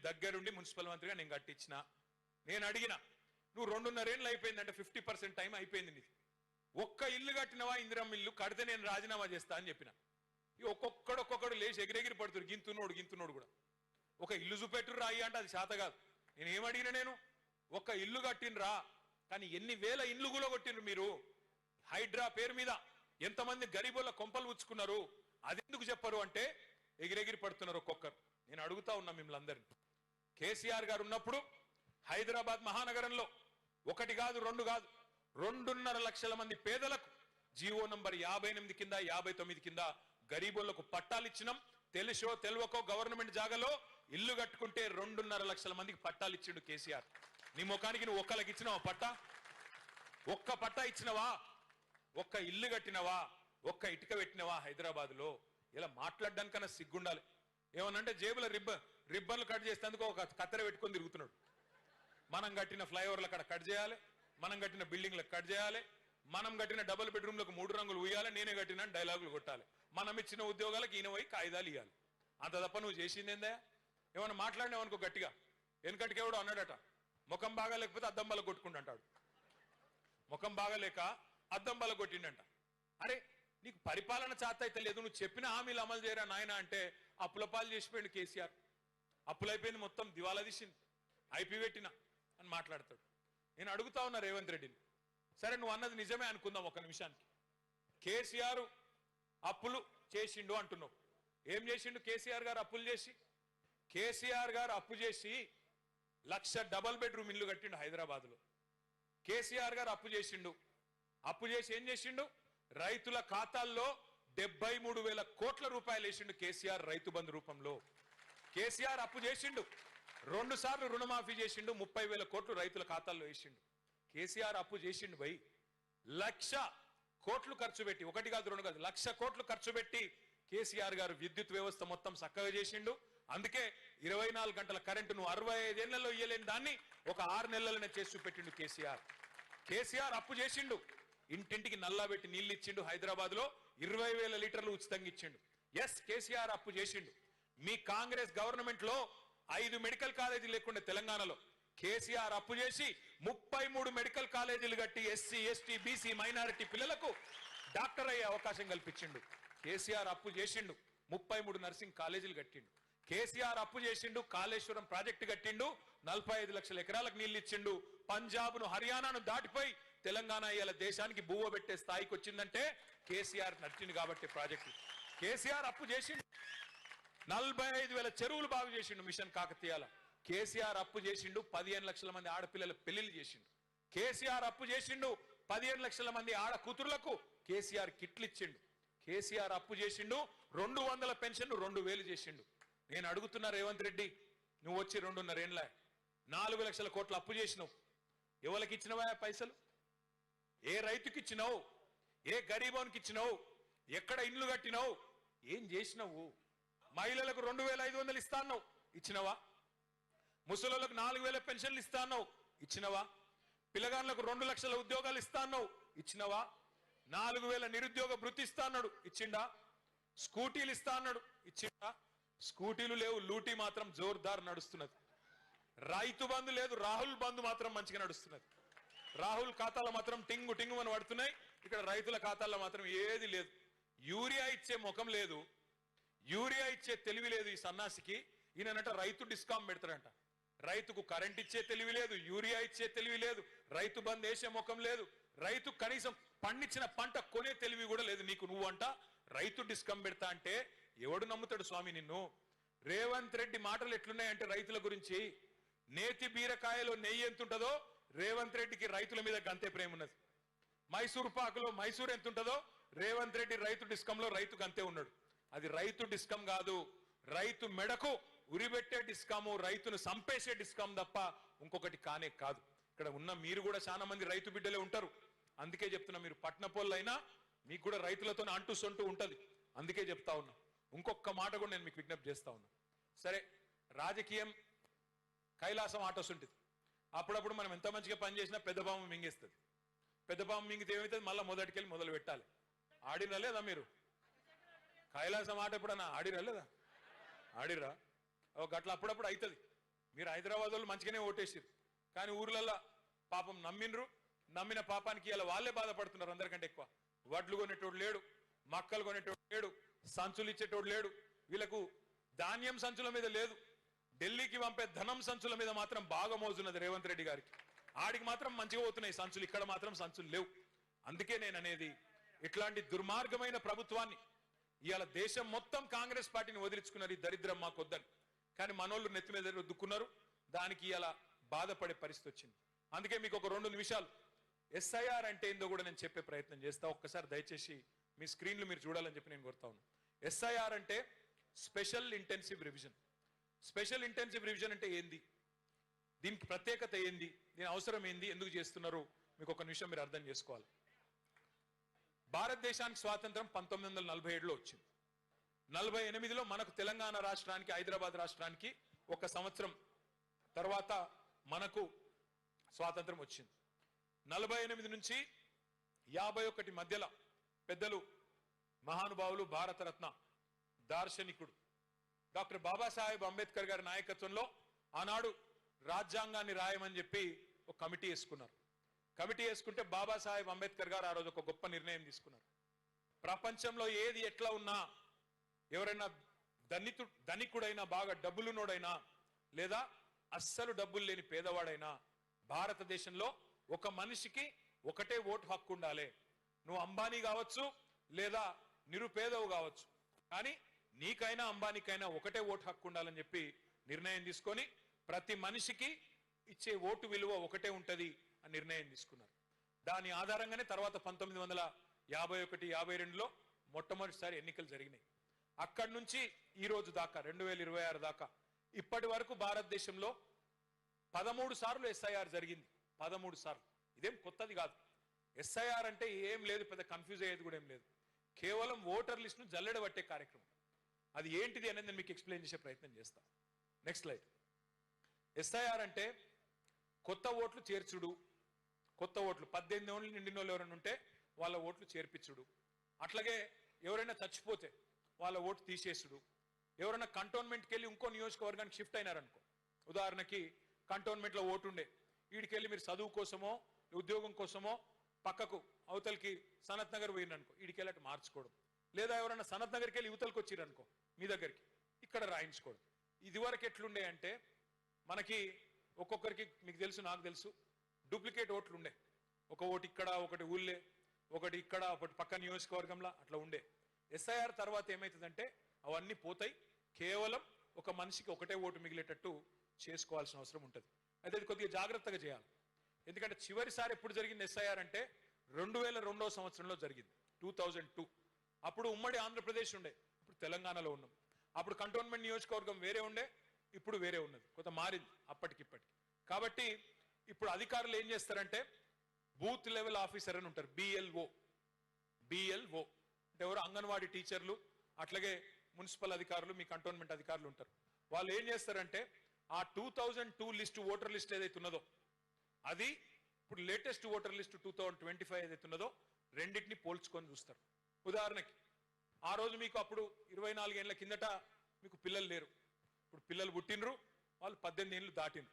దగ్గరుండి మున్సిపల్ మంత్రిగా నేను కట్టించిన. నేను అడిగిన, నువ్వు 2.5 ఏళ్ళు అయిపోయిందంటే 50% టైం అయిపోయింది నీది. ఒక్క ఇల్లు కట్టినవా? ఇందిరమ్మ ఇల్లు కడితే నేను రాజీనామా చేస్తా అని చెప్పిన. ఒక్కొక్కడు లేచి ఎగిరెగిరి పడుతురు, గింతున్నోడు కూడా. ఒక ఇల్లు చూపెట్టురు రాయి అంటే అది శాత కాదు. నేను ఏమడిగిన, నేను ఒక్క ఇల్లు కట్టినరా, కానీ ఎన్ని వేల ఇల్లు కూడా కొట్టినరు మీరు. హైడ్రా పేరు మీద ఎంతమంది గరీబుల కొంపలు ఉచ్చుకున్నారు, అది ఎందుకు చెప్పరు అంటే ఎగిరెగిరి పడుతున్నారు ఒక్కొక్కరు. నేను అడుగుతా ఉన్నా మిమ్మల్ని అందరినీ, కేసీఆర్ గారు ఉన్నప్పుడు హైదరాబాద్ మహానగరంలో 1 కాదు 2 కాదు 2.5 లక్షల మంది పేదలకు జీవో నంబర్ 58 కింద 59 కింద గరీబులకు పట్టాలు ఇచ్చినాం. తెలుసో తెలియకో గవర్నమెంట్ జాగాలో ఇల్లు కట్టుకుంటే 2.5 లక్షల మందికి పట్టాలు ఇచ్చిండు కేసీఆర్. నీ ముఖానికి నువ్వు ఒక్కలకి ఇచ్చినావా పట్టా? ఒక్క పట్టా ఇచ్చినవా? ఒక్క ఇల్లు కట్టినవా? ఒక్క ఇటుక పెట్టినవా హైదరాబాద్ లో? ఇలా మాట్లాడడానికన్నా సిగ్గుండాలి. ఏమనంటే జేబుల రిబ్బన్లు కట్ చేసేందుకు ఒక కత్తెర పెట్టుకొని తిరుగుతున్నాడు. మనం కట్టిన ఫ్లైఓవర్లు అక్కడ కట్ చేయాలి, మనం కట్టిన బిల్డింగ్లకు కట్ చేయాలి, మనం కట్టిన డబుల్ బెడ్రూమ్లకు 3 రంగులు ఉయ్యాలి, నేనే కట్టిన డైలాగులు కొట్టాలి, మనం ఇచ్చిన ఉద్యోగాలకు ఈయన పోయి కాయిదాలు ఇవ్వాలి. అంత తప్ప నువ్వు చేసిందేందా? ఏమన్నా మాట్లాడినావనుకో గట్టిగా, వెనకటికెవడో అన్నాడట, ముఖం బాగా లేకపోతే అద్దం బల కొట్టుకుంటుంటాడు. ముఖం బాగాలేక అద్దం బల కొట్టిండంట. అరే నీకు పరిపాలన చేత అయితే లేదు, నువ్వు చెప్పిన హామీలు అమలు చేయరా నాయన అంటే అప్పుల పాలు చేసిపోయింది కేసీఆర్. అప్పులైపోయింది, మొత్తం దివాలా తీసింది, ఐపీ పెట్టిన అని మాట్లాడతాడు. నేను అడుగుతా ఉన్నా రేవంత్ రెడ్డిని, సరే నువ్వు అన్నది నిజమే అనుకుందాం ఒక నిమిషానికి. కేసీఆర్ అప్పులు చేసిండు అంటున్నావు. ఏం చేసిండు కేసీఆర్ గారు అప్పులు చేసి? కేసీఆర్ గారు అప్పు చేసి 1,00,000 డబుల్ బెడ్రూమ్ ఇల్లు కట్టిండు హైదరాబాద్ లో. కేసీఆర్ గారు అప్పు చేసిండు. అప్పు చేసి ఏం చేసిండు? రైతుల ఖాతాల్లో 73,000 కోట్ల రూపాయలు వేసిండు కేసీఆర్ రైతు బంధు రూపంలో. కేసీఆర్ అప్పు చేసిండు, 2 సార్లు రుణమాఫీ చేసిండు, 30,000 కోట్లు రైతుల ఖాతాల్లో వేసిండు. కేసీఆర్ అప్పు చేసిండు భయ్. 1,00,000 కోట్లు ఖర్చు పెట్టి, 1 కాదు 2 కాదు 1,00,000 కోట్లు ఖర్చు పెట్టి కేసీఆర్ గారు విద్యుత్ వ్యవస్థ మొత్తం చక్కగా చేసిండు. అందుకే 24 గంటల కరెంటును 65 ఏళ్లలో ఇయ్యలేని దాన్ని ఒక 6 నెలలనే చేసి చూపెట్టిండు కేసీఆర్. కేసీఆర్ అప్పు చేసిండు, ఇంటింటికి నల్లా పెట్టి నీళ్లు ఇచ్చిండు. హైదరాబాద్ లో 20,000 లీటర్లు ఉచితంగా ఇచ్చిండు. ఎస్, కేసీఆర్ అప్పు చేసిండు. మీ కాంగ్రెస్ గవర్నమెంట్ లో 5 మెడికల్ కాలేజీలు లేకుండా తెలంగాణలో కేసీఆర్ అప్పు చేసి 33 మెడికల్ కాలేజీలు కట్టి ఎస్సీ ఎస్టీ బీసీ మైనారిటీ పిల్లలకు డాక్టర్ అయ్యే అవకాశం కల్పించిండు. కేసీఆర్ అప్పు చేసిండు, 33 నర్సింగ్ కాలేజీలు కట్టిండు. కేసీఆర్ అప్పు చేసిండు, కాళేశ్వరం ప్రాజెక్టు కట్టిండు, 45 లక్షల ఎకరాలకు నీళ్లు ఇచ్చిండు. పంజాబ్ ను హర్యానాను దాటిపోయి తెలంగాణ ఇవాళ దేశానికి బువ్వ పెట్టే స్థాయికి వచ్చిందంటే కేసీఆర్ నచ్చింది కాబట్టి ప్రాజెక్టు. కేసీఆర్ అప్పు చేసిండు, 45,000 చెరువులు బాగు చేసిండు మిషన్ కాకతీయాల. కేసీఆర్ అప్పు చేసిండు, 15 లక్షల మంది ఆడపిల్లల పెళ్లిళ్ళు చేసిండు. కేసీఆర్ అప్పు చేసిండు, 15 లక్షల మంది ఆడ కూతురులకు కేసీఆర్ కిట్లు ఇచ్చిండు. కేసీఆర్ అప్పు చేసిండు, 200 పెన్షన్ 2,000 చేసిండు. నేను అడుగుతున్నా రేవంత్ రెడ్డి, నువ్వు వచ్చి 2.5 ఏళ్ళ 4 లక్షల కోట్ల అప్పు చేసినావు. ఎవరికి ఇచ్చినవా పైసలు? ఏ రైతుకి ఇచ్చినావు? ఏ గరీబానికి ఇచ్చినావు? ఎక్కడ ఇండ్లు కట్టినావు? ఏం చేసినావు? మహిళలకు 2,500 ఇస్తా అన్నావు, ఇచ్చినవా? ముసలోళ్ళకు 4,000 పెన్షన్లు ఇస్తా అన్నావు, ఇచ్చినవా? పిల్లగాళ్ళకు 2 లక్షల ఉద్యోగాలు ఇస్తా అన్నావు, ఇచ్చినవా? 4,000 నిరుద్యోగ భృతి ఇస్తా అన్నాడు, ఇచ్చిండా? స్కూటీలు ఇస్తా అన్నాడు, ఇచ్చిండా? స్కూటీలు లేవు, లూటీ మాత్రం జోర్దార్ నడుస్తున్నది. రైతు బంధు లేదు, రాహుల్ బంధు మాత్రం మంచిగా నడుస్తున్నది. రాహుల్ ఖాతాలో మాత్రం టింగు టింగు అని పడుతున్నాయి, ఇక్కడ రైతుల ఖాతాల్లో మాత్రం ఏది లేదు. యూరియా ఇచ్చే ముఖం లేదు, యూరియా ఇచ్చే తెలివి లేదు ఈ సన్నాసికి. ఈయనంట రైతు డిస్కామ్ పెడతాడంట. రైతుకు కరెంట్ ఇచ్చే తెలివి లేదు, యూరియా ఇచ్చే తెలివి లేదు, రైతు బంద్ వేసే ముఖం లేదు, రైతు కనీసం పండించిన పంట కొనే తెలివి కూడా లేదు నీకు. నువ్వంట రైతు డిస్కామ్ పెడతా అంటే ఎవడు నమ్ముతాడు స్వామి నిన్ను? రేవంత్ రెడ్డి మాటలు ఎట్లున్నాయంటే రైతుల గురించి, నేతి బీరకాయలో నెయ్యి ఎంతుంటదో రేవంత్ రెడ్డికి రైతుల మీద గంతే ప్రేమ ఉన్నది. మైసూర్ పాకులో మైసూర్ ఎంత ఉంటుందో రేవంత్ రెడ్డి రైతు డిస్కంలో రైతు గంతే ఉన్నాడు. అది రైతు డిస్కం కాదు, రైతు మెడకు ఉరిబెట్టే డిస్కాము, రైతును సంపేసే డిస్కాం తప్ప ఇంకొకటి కానే కాదు. ఇక్కడ ఉన్న మీరు కూడా చాలా మంది రైతు బిడ్డలే ఉంటారు. అందుకే చెప్తున్నా, మీరు పట్నపోళ్ళైనా మీకు కూడా రైతులతో అంటూ సొంటూ ఉంటది. అందుకే చెప్తా ఉన్నా. ఇంకొక మాట కూడా నేను మీకు విజ్ఞప్తి చేస్తా ఉన్నా. సరే, రాజకీయం కైలాసం ఆటోస్ ఉంటుంది. అప్పుడప్పుడు మనం ఎంత మంచిగా పనిచేసినా పెద్ద పాము మింగేస్తుంది. పెద్ద పాము మింగితే ఏమవుతుంది? మళ్ళీ మొదటికెళ్ళి మొదలు పెట్టాలి. ఆడిరా లేదా మీరు? కైలాసం ఆట ఎప్పుడన్నా ఆడిరా లేదా? ఆడిరా? ఒక గట్ల అప్పుడప్పుడు అవుతుంది. మీరు హైదరాబాద్ వాళ్ళు మంచిగానే ఓటేసారు, కానీ ఊర్లల్లో పాపం నమ్మినరు, నమ్మిన పాపానికి ఇలా వాళ్ళే బాధపడుతున్నారు. అందరికంటే ఎక్కువ వడ్లు కొనేటోడు లేడు, మక్కలు కొనేటోడు లేడు, సంచులు ఇచ్చేటోడు లేడు. వీళ్ళకు ధాన్యం సంచుల మీద లేదు, ఢిల్లీకి పంపే ధనం సంచుల మీద మాత్రం బాగా మోజున్నది రేవంత్ రెడ్డి గారికి. ఆడికి మాత్రం మంచిగా పోతున్నాయి సంచులు, ఇక్కడ మాత్రం సంచులు లేవు. అందుకే నేను అనేది, ఇట్లాంటి దుర్మార్గమైన ప్రభుత్వాన్ని ఇవాళ దేశం మొత్తం కాంగ్రెస్ పార్టీని వదిలించుకున్నారు. ఈ దరిద్రం మాకొద్దని, కానీ మనోళ్ళు నెత్తి మీద రుద్దుకున్నారు. దానికి ఇలా బాధపడే పరిస్థితి వచ్చింది. అందుకే మీకు ఒక 2 నిమిషాలు ఎస్ఐఆర్ అంటే ఏందో కూడా నేను చెప్పే ప్రయత్నం చేస్తా. ఒక్కసారి దయచేసి మీ స్క్రీన్లు మీరు చూడాలని చెప్పి నేను కోరుతా ఉన్నాను. ఎస్ఐఆర్ అంటే special intensive revision. Special intensive revision అంటే ఏంది, దీనికి ప్రత్యేకత ఏంది, దీని అవసరం ఏంది, ఎందుకు చేస్తున్నారు, మీకు ఒక నిమిషం మీరు అర్థం చేసుకోవాలి. భారతదేశానికి స్వాతంత్రం 1947లో వచ్చింది. 48లో మనకు తెలంగాణ రాష్ట్రానికి, హైదరాబాద్ రాష్ట్రానికి 1 సంవత్సరం తర్వాత మనకు స్వాతంత్రం వచ్చింది. 48 నుంచి 51 మధ్యలో పెద్దలు మహానుభావులు, భారతరత్న దార్శనికుడు డాక్టర్ బాబాసాహెబ్ అంబేద్కర్ గారి నాయకత్వంలో ఆనాడు రాజ్యాంగాన్ని రాయమని చెప్పి ఒక కమిటీ వేసుకున్నారు. కమిటీ వేసుకుంటే బాబాసాహెబ్ అంబేద్కర్ గారు ఆ రోజు ఒక గొప్ప నిర్ణయం తీసుకున్నారు. ప్రపంచంలో ఏది ఎట్లా ఉన్నా, ఎవరైనా ధనికుడైనా, బాగా డబ్బులున్నోడైనా, లేదా అస్సలు డబ్బులు లేని పేదవాడైనా, భారతదేశంలో ఒక మనిషికి ఒకటే ఓటు హక్కు ఉండాలి. నువ్వు అంబానీ కావచ్చు, లేదా నిరుపేదవు కావచ్చు, కానీ నీకైనా అంబానీకైనా ఒకటే ఓటు హక్కు ఉండాలని చెప్పి నిర్ణయం తీసుకొని ప్రతి మనిషికి ఇచ్చే ఓటు విలువ ఒకటే ఉంటది అని నిర్ణయం తీసుకున్నారు. దాని ఆధారంగానే తర్వాత 1951, 52లో మొట్టమొదటిసారి ఎన్నికలు జరిగినాయి. అక్కడి నుంచి ఈ రోజు దాకా 2026 దాకా ఇప్పటి వరకు భారతదేశంలో 13 సార్లు ఎస్ఐఆర్ జరిగింది. 13 సార్లు. ఇదేం కొత్తది కాదు. ఎస్ఐఆర్ అంటే ఏం లేదు, పెద్ద కన్ఫ్యూజ్ అయ్యేది కూడా ఏం లేదు. కేవలం ఓటర్ లిస్టును జల్లెడబట్టే కార్యక్రమం. అది ఏంటిది అనేది నేను మీకు ఎక్స్ప్లెయిన్ చేసే ప్రయత్నం చేస్తా. Next slide. ఎస్ఐఆర్ అంటే కొత్త ఓట్లు చేర్చుడు. కొత్త ఓట్లు 18 ఏళ్ళు నిండిన వాళ్ళు ఎవరైనా ఉంటే వాళ్ళ ఓట్లు చేర్పించుడు. అట్లాగే ఎవరైనా చచ్చిపోతే వాళ్ళ ఓటు తీసేసుడు. ఎవరైనా కంటోన్మెంట్కి వెళ్ళి ఇంకో నియోజకవర్గానికి షిఫ్ట్ అయినారనుకో, ఉదాహరణకి కంటోన్మెంట్లో ఓటు ఉండే, వీడికెళ్ళి మీరు చదువు కోసమో ఉద్యోగం కోసమో పక్కకు అవతలకి సనత్ నగర్ పోయిననుకో, వీడికెళ్ళి అటు మార్చుకోవడం. లేదా ఎవరైనా సనత్ నగర్కి వెళ్ళి యువతలకు వచ్చిరనుకో మీ దగ్గరికి, ఇక్కడ రాయించుకోవడం. ఇదివరకు ఎట్లుండే అంటే మనకి ఒక్కొక్కరికి, మీకు తెలుసు నాకు తెలుసు, డూప్లికేట్ ఓట్లు ఉండే. ఒక ఓటు ఇక్కడ, ఒకటి ఊళ్ళే, ఒకటి ఇక్కడ, ఒకటి పక్క నియోజకవర్గంలో అట్లా ఉండే. ఎస్ఐఆర్ తర్వాత ఏమవుతుందంటే అవన్నీ పోతాయి. కేవలం ఒక మనిషికి ఒకటే ఓటు మిగిలేటట్టు చేసుకోవాల్సిన అవసరం ఉంటుంది. అయితే అది కొద్దిగా జాగ్రత్తగా చేయాలి. ఎందుకంటే చివరిసారి ఎప్పుడు జరిగింది ఎస్ఐఆర్ అంటే 2002వ సంవత్సరంలో జరిగింది, 2002. అప్పుడు ఉమ్మడి ఆంధ్రప్రదేశ్ ఉండే, ఇప్పుడు తెలంగాణలో ఉన్నాం. అప్పుడు కంటోన్మెంట్ నియోజకవర్గం వేరే ఉండే, ఇప్పుడు వేరే ఉన్నది, కొంత మారింది అప్పటికిప్పటికి. కాబట్టి ఇప్పుడు అధికారులు ఏం చేస్తారంటే బూత్ లెవెల్ ఆఫీసర్ అని ఉంటారు, బిఎల్ఓ. అంటే ఎవరు, అంగన్వాడీ టీచర్లు, అట్లాగే మున్సిపల్ అధికారులు, మీ కంటోన్మెంట్ అధికారులు ఉంటారు. వాళ్ళు ఏం చేస్తారంటే ఆ 2002 లిస్ట్, ఓటర్ లిస్ట్ ఏదైతే ఉన్నదో అది ఇప్పుడు లేటెస్ట్ ఓటర్ లిస్ట్ 2025 ఏదైతే ఉన్నదో రెండింటిని పోల్చుకొని చూస్తారు. ఉదాహరణకి ఆ రోజు మీకు అప్పుడు 24 ఏళ్ల కిందట మీకు పిల్లలు లేరు, ఇప్పుడు పిల్లలు పుట్టినరు, వాళ్ళు 18 ఏళ్ళు దాటినరు.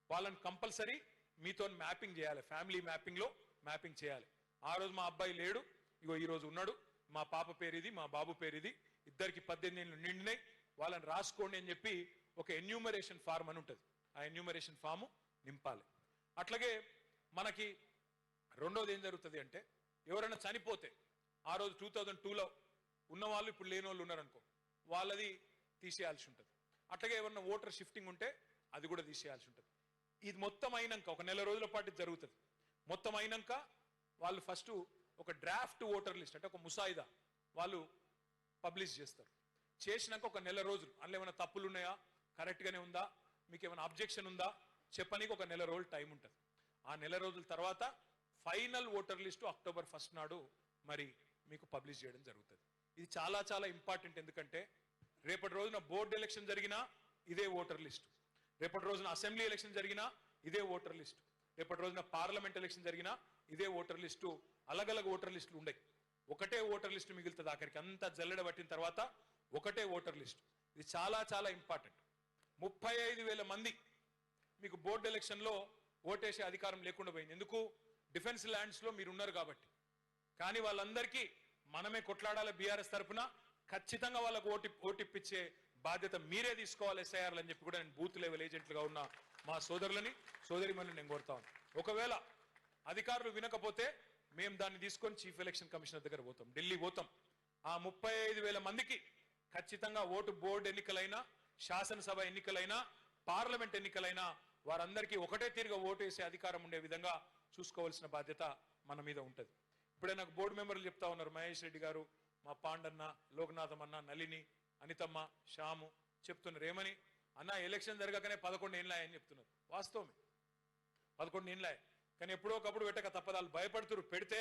వాళ్ళని కంపల్సరీ మీతో మ్యాపింగ్ చేయాలి, ఫ్యామిలీ మ్యాపింగ్లో మ్యాపింగ్ చేయాలి. ఆ రోజు మా అబ్బాయి లేడు, ఇగో ఈ రోజు ఉన్నాడు, మా పాప పేరు ఇది, మా బాబు పేరు ఇది, ఇద్దరికి 18 ఏళ్ళు నిండినాయి, వాళ్ళని రాసుకోండి అని చెప్పి ఒక ఎన్యూమరేషన్ ఫార్మ్ అని ఉంటుంది. ఆ ఎన్యూమరేషన్ ఫాము నింపాలి. అట్లాగే మనకి రెండోది ఏం జరుగుతుంది అంటే ఎవరైనా చనిపోతే ఆ రోజు 2002లో ఉన్న వాళ్ళు ఇప్పుడు లేని వాళ్ళు ఉన్నారనుకో, వాళ్ళది తీసేయాల్సి ఉంటుంది. అట్లాగే ఎవరన్నా ఓటర్ షిఫ్టింగ్ ఉంటే అది కూడా తీసేయాల్సి ఉంటుంది. ఇది మొత్తం అయినాక ఒక నెల రోజుల పాటు జరుగుతుంది. మొత్తం అయినాక వాళ్ళు ఫస్ట్ ఒక డ్రాఫ్ట్ ఓటర్ లిస్ట్ అంటే ఒక ముసాయిదా వాళ్ళు పబ్లిష్ చేస్తారు. చేసినాక ఒక నెల రోజులు అందులో ఏమైనా తప్పులు ఉన్నాయా, కరెక్ట్గానే ఉందా, మీకు ఏమైనా అబ్జెక్షన్ ఉందా చెప్పనీకి ఒక నెల రోజులు టైం ఉంటుంది. ఆ నెల రోజుల తర్వాత ఫైనల్ ఓటర్ లిస్టు అక్టోబర్ 1 నాడు మరి మీకు పబ్లిష్ చేయడం జరుగుతుంది. ఇది చాలా చాలా ఇంపార్టెంట్. ఎందుకంటే రేపటి రోజున బోర్డు ఎలక్షన్ జరిగినా ఇదే ఓటర్ లిస్టు, రేపటి రోజున అసెంబ్లీ ఎలక్షన్ జరిగినా ఇదే ఓటర్ లిస్టు, రేపటి రోజున పార్లమెంట్ ఎలక్షన్ జరిగినా ఇదే ఓటర్ లిస్టు. అలగలగ ఓటర్ లిస్టులు ఉండయి, ఒకటే ఓటర్ లిస్టు మిగులుతుంది. ఆఖరికి అంతా జల్లెడ పట్టిన తర్వాత ఒకటే ఓటర్ లిస్టు. ఇది చాలా చాలా ఇంపార్టెంట్. 35,000 మంది మీకు బోర్డు ఎలక్షన్లో ఓటేసే అధికారం లేకుండా పోయింది. ఎందుకు? డిఫెన్స్ ల్యాండ్స్లో మీరు ఉన్నారు కాబట్టి. కానీ వాళ్ళందరికీ మనమే కొట్లాడాలి. బీఆర్ఎస్ తరఫున ఖచ్చితంగా వాళ్ళకు ఓటిప్పించే బాధ్యత మీరే తీసుకోవాలి ఎస్ఐఆర్లు అని చెప్పి కూడా నేను బూత్ లెవెల్ ఏజెంట్లుగా ఉన్న మా సోదరులని సోదరిమణులను నేను కోరుతాను. ఒకవేళ అధికారులు వినకపోతే మేము దాన్ని తీసుకొని చీఫ్ ఎలక్షన్ కమిషనర్ దగ్గర పోతాం, ఢిల్లీ పోతాం. ఆ 35,000 మందికి ఖచ్చితంగా ఓటు బోర్డు ఎన్నికలైనా, శాసనసభ ఎన్నికలైనా, పార్లమెంట్ ఎన్నికలైనా వారందరికీ ఒకటే తీరుగా ఓటు వేసే అధికారం ఉండే విధంగా చూసుకోవాల్సిన బాధ్యత మన మీద ఉంటుంది. ఇప్పుడే నాకు బోర్డు మెంబర్లు చెప్తా ఉన్నారు, మహేష్ రెడ్డి గారు, మా పాండన్న, లోకనాథం అన్న, నళిని, అనితమ్మ, శ్యాము చెప్తున్నారు. ఏమని? అన్న ఎలక్షన్ జరగకనే 11 ఏళ్ళని చెప్తున్నారు. వాస్తవమే, 11 ఏళ్ళాయి. కానీ ఎప్పుడో ఒకప్పుడు పెట్టక తప్పదాలు భయపడుతురు. పెడితే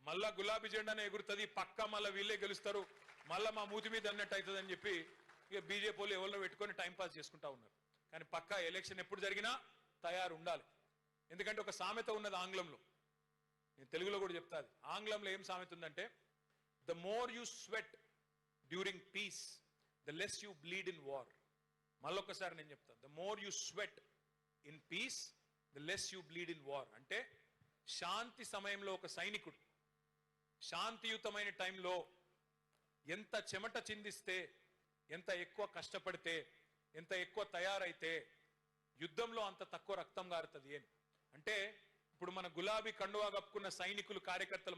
మళ్ళా గులాబీ జెండానే ఎగురుతుంది, పక్క మళ్ళీ వీళ్ళే గెలుస్తారు, మళ్ళా మా మూతి మీద అన్నట్టు అవుతుంది అని చెప్పి ఇక బీజేపీ వాళ్ళు ఎవరిలో పెట్టుకొని టైంపాస్ చేసుకుంటా ఉన్నారు. కానీ పక్కా ఎలక్షన్ ఎప్పుడు జరిగినా తయారు ఉండాలి. ఎందుకంటే ఒక సామెత ఉన్నది ఆంగ్లంలో, నేను తెలుగులో కూడా చెప్తాది. ఆంగ్లంలో ఏం సామెత ఉందంటే, the more you sweat during piece the less you bleed in war. మళ్ళొక్కసారి నేను చెప్తాను, the more you sweat in peace the less you bleed in war. అంటే శాంతి సమయంలో ఒక సైనికుడు శాంతియుతమైన టైంలో ఎంత చెమట చిందిస్తే, ఎంత ఎక్కువ కష్టపడితే, ఎంత ఎక్కువ తయారైతే యుద్ధంలో అంత తక్కువ రక్తం గారుతుంది అని. అంటే ఇప్పుడు మన గులాబీ కండువా కప్పుకున్న సైనికులు, కార్యకర్తలు